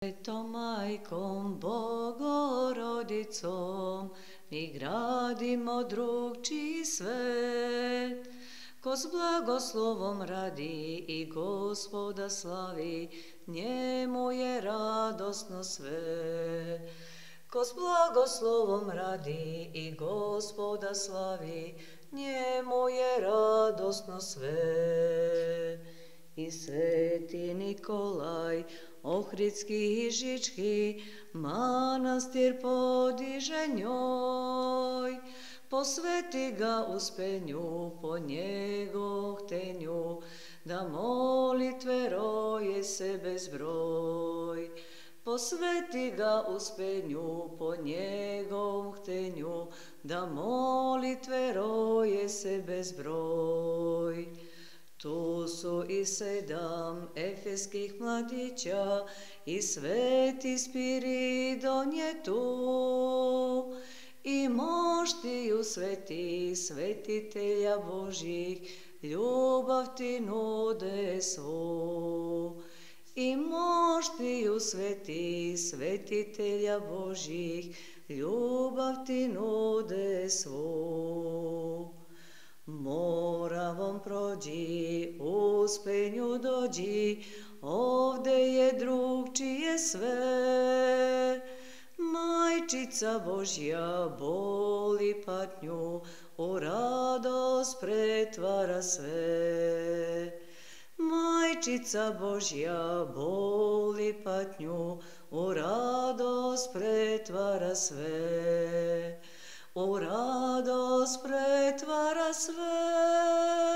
Svetom majkom Bogorodicom mi gradimo drugčiji svet, ko s blagoslovom radi i Gospoda slavi, njemu je radosno sve. Ko s blagoslovom radi i Gospoda slavi, njemu je radosno sve. I sveti Nikolaj, Ohridski i Žički, manastir podiže njoj. Posveti ga uspenju po njegov htenju, da molitve roje se bezbroj. Posveti ga uspenju po njegov htenju, da molitve roje se bezbroj. Tu su i 7 efeskih mladića i sveti Spiridon je tu. I moštiju sveti svetitelja Božih, ljubav ti nude svu. I moštiju sveti svetitelja Božih, ljubav ti nude svu. Moravom prođi, uspenju dođi, ovde je drugčije sve. Majčica Božja boli patnju, u radost pretvara sve. Majčica Božja boli patnju, u radost pretvara sve. U radost pretvara sve.